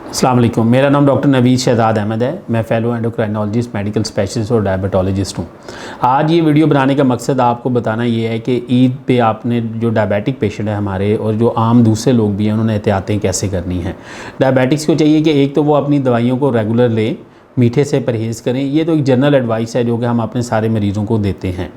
अस्सलाम वालेकुम। मेरा नाम डॉक्टर नवीद शहजाद अहमद है। मैं फ़ेलो एंडोक्राइनोलॉजिस्ट, मेडिकल स्पेशलिस्ट और डायबिटोलॉजिस्ट हूँ। आज ये वीडियो बनाने का मकसद आपको बताना ये है कि ईद पे आपने जो डायबिटिक पेशेंट है हमारे और जो आम दूसरे लोग भी हैं उन्होंने एहतियातें कैसे करनी हैं। डायबिटिक्स को चाहिए कि एक तो वो अपनी दवाइयों को रेगुलर लें, मीठे से परहेज़ करें। ये तो एक जनरल एडवाइस है जो कि हम अपने सारे मरीज़ों को देते हैं।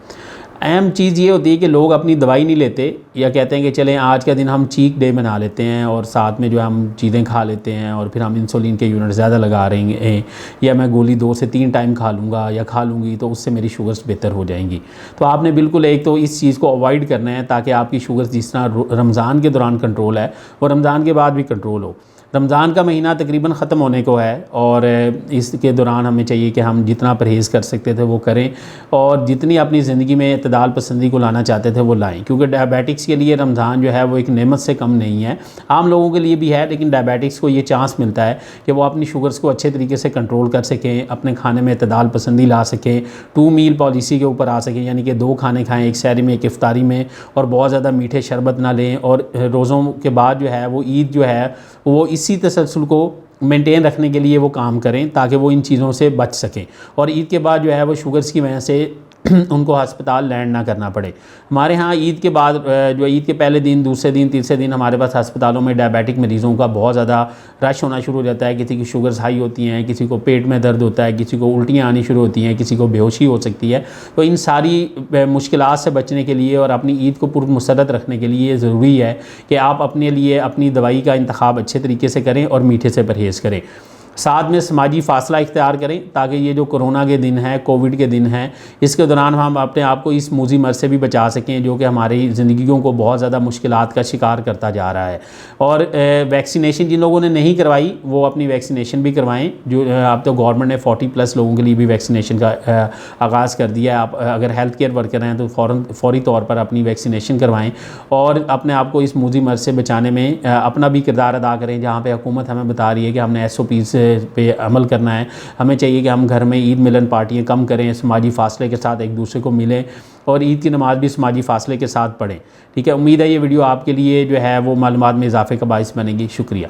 अहम चीज़ ये होती है कि लोग अपनी दवाई नहीं लेते या कहते हैं कि चलें आज का दिन हम चीट डे बना लेते हैं और साथ में जो है हम चीज़ें खा लेते हैं और फिर हम इंसुलिन के यूनिट ज़्यादा लगा रहे हैं या मैं गोली 2 से 3 टाइम खा लूँगा या खा लूँगी तो उससे मेरी शुगर्स बेहतर हो जाएंगी। तो आपने बिल्कुल एक तो इस चीज़ को अवॉइड करना है ताकि आपकी शुगर्स जिस तरह रमज़ान के दौरान कंट्रोल है और रमज़ान के बाद भी कंट्रोल हो। रमज़ान का महीना तकरीबन ख़त्म होने को है और इसके दौरान हमें चाहिए कि हम जितना परहेज़ कर सकते थे वो करें और जितनी अपनी ज़िंदगी में इत्तदाल पसंदी को लाना चाहते थे वो लाएं, क्योंकि डायबिटिक्स के लिए रमज़ान जो है वो एक नेमत से कम नहीं है। आम लोगों के लिए भी है, लेकिन डायबिटिक्स को ये चांस मिलता है कि वो अपनी शुगर्स को अच्छे तरीके से कंट्रोल कर सकें, अपने खाने में इत्तदाल पसंदी ला सकें, 2 मील पॉलिसी के ऊपर आ सकें, यानी कि 2 खाने खाएँ, एक सहरी में एक इफ्तारी में, और बहुत ज़्यादा मीठे शरबत ना लें। और रोज़ों के बाद जो है वो ईद जो है वो इसी तसलसल को मेंटेन रखने के लिए वो काम करें ताकि वो इन चीज़ों से बच सकें और ईद के बाद जो है वो शुगर्स की वजह से उनको अस्पताल लैंड ना करना पड़े। हमारे यहाँ ईद के बाद जो ईद के पहले दिन, दूसरे दिन, तीसरे दिन हमारे पास अस्पतालों में डायबिटिक मरीज़ों का बहुत ज़्यादा रश होना शुरू हो जाता है। किसी की शुगर्स हाई होती हैं, किसी को पेट में दर्द होता है, किसी को उल्टियाँ आनी शुरू होती हैं, किसी को बेहोशी हो सकती है। तो इन सारी मुश्किलात से बचने के लिए और अपनी ईद को पुरमसरत रखने के लिए ज़रूरी है कि आप अपने लिए अपनी दवाई का इंतखाब अच्छे तरीके से करें और मीठे से परहेज़ करें। साथ में समाजी फ़ासला इख्तियार करें ताकि ये जो कोरोना के दिन हैं, कोविड के दिन हैं, इसके दौरान हम अपने आप को इस मूजी मर्ज़ से भी बचा सकें जो कि हमारी ज़िंदगियों को बहुत ज़्यादा मुश्किलात का शिकार करता जा रहा है। और वैक्सीनेशन जिन लोगों ने नहीं करवाई वो अपनी वैक्सीनेशन भी करवाएं। जो अब तो गवर्नमेंट ने 40+ लोगों के लिए भी वैक्सीनेशन का आगाज़ कर दिया है। आप अगर हेल्थ केयर वर्कर हैं तो फ़ौरी तौर पर अपनी वैक्सीनेशन करवाएँ और अपने आप को इस मूजी मर्ज़ से बचाने में अपना भी किरदार अदा करें। जहाँ पर हुकूमत हमें बता रही है कि हमने SOPs पे अमल करना है, हमें चाहिए कि हम घर में ईद मिलन पार्टियाँ कम करें, समाजी फ़ासले के साथ एक दूसरे को मिलें और ईद की नमाज़ भी समाजी फ़ासले के साथ पढ़ें। ठीक है, उम्मीद है ये वीडियो आपके लिए जो है वो मालूमात में इजाफ़े का बाइस बनेगी। शुक्रिया।